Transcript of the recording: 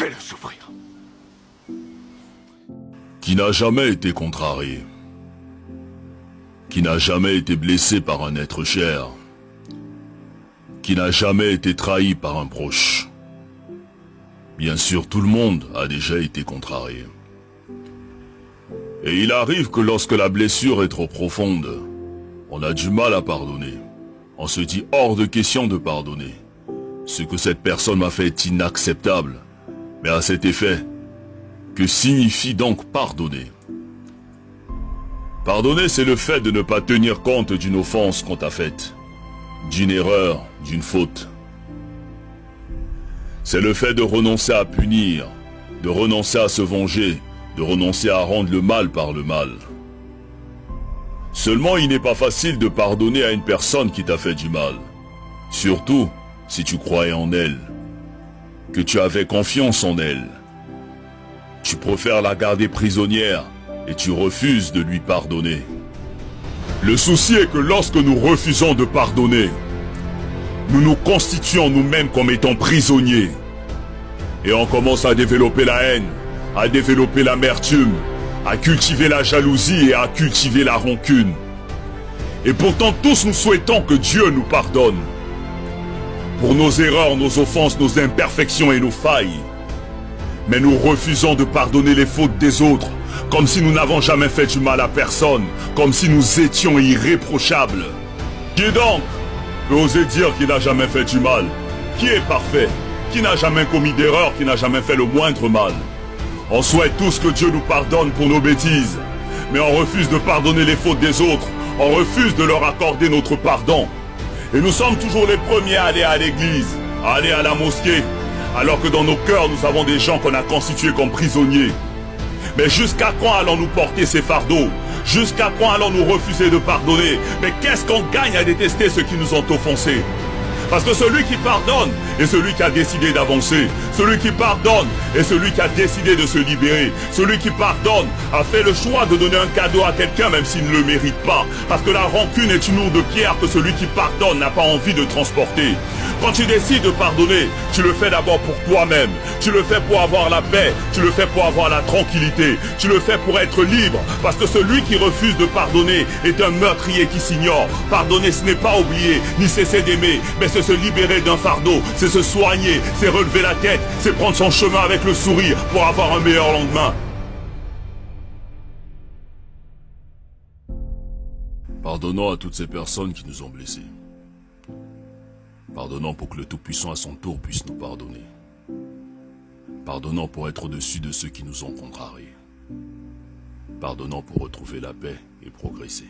Fais-le souffrir. Qui n'a jamais été contrarié, qui n'a jamais été blessé par un être cher, qui n'a jamais été trahi par un proche. Bien sûr, tout le monde a déjà été contrarié. Et il arrive que lorsque la blessure est trop profonde, on a du mal à pardonner. On se dit hors de question de pardonner. Ce que cette personne m'a fait est inacceptable. Mais à cet effet, que signifie donc pardonner? Pardonner, c'est le fait de ne pas tenir compte d'une offense qu'on t'a faite, d'une erreur, d'une faute. C'est le fait de renoncer à punir, de renoncer à se venger, de renoncer à rendre le mal par le mal. Seulement, il n'est pas facile de pardonner à une personne qui t'a fait du mal. Surtout si tu croyais en elle, que tu avais confiance en elle. Tu préfères la garder prisonnière et tu refuses de lui pardonner. Le souci est que lorsque nous refusons de pardonner, nous nous constituons nous-mêmes comme étant prisonniers. Et on commence à développer la haine, à développer l'amertume, à cultiver la jalousie et à cultiver la rancune. Et pourtant tous nous souhaitons que Dieu nous pardonne. Pour nos erreurs, nos offenses, nos imperfections et nos failles. Mais nous refusons de pardonner les fautes des autres, comme si nous n'avons jamais fait du mal à personne, comme si nous étions irréprochables. Qui donc peut oser dire qu'il n'a jamais fait du mal? Qui est parfait? Qui n'a jamais commis d'erreur? Qui n'a jamais fait le moindre mal? On souhaite tous que Dieu nous pardonne pour nos bêtises, mais on refuse de pardonner les fautes des autres, on refuse de leur accorder notre pardon. Et nous sommes toujours les premiers à aller à l'église, à aller à la mosquée, alors que dans nos cœurs nous avons des gens qu'on a constitués comme prisonniers. Mais jusqu'à quand allons-nous porter ces fardeaux? Jusqu'à quand allons-nous refuser de pardonner? Mais qu'est-ce qu'on gagne à détester ceux qui nous ont offensés? Parce que celui qui pardonne est celui qui a décidé d'avancer. Celui qui pardonne est celui qui a décidé de se libérer. Celui qui pardonne a fait le choix de donner un cadeau à quelqu'un même s'il ne le mérite pas. Parce que la rancune est une lourde pierre que celui qui pardonne n'a pas envie de transporter. Quand tu décides de pardonner, tu le fais d'abord pour toi-même. Tu le fais pour avoir la paix. Tu le fais pour avoir la tranquillité. Tu le fais pour être libre. Parce que celui qui refuse de pardonner est un meurtrier qui s'ignore. Pardonner, ce n'est pas oublier, ni cesser d'aimer, mais c'est se libérer d'un fardeau, c'est se soigner, c'est relever la tête, c'est prendre son chemin avec le sourire pour avoir un meilleur lendemain. Pardonnons à toutes ces personnes qui nous ont blessés. Pardonnons pour que le Tout-Puissant à son tour puisse nous pardonner. Pardonnons pour être au-dessus de ceux qui nous ont contrariés. Pardonnons pour retrouver la paix et progresser.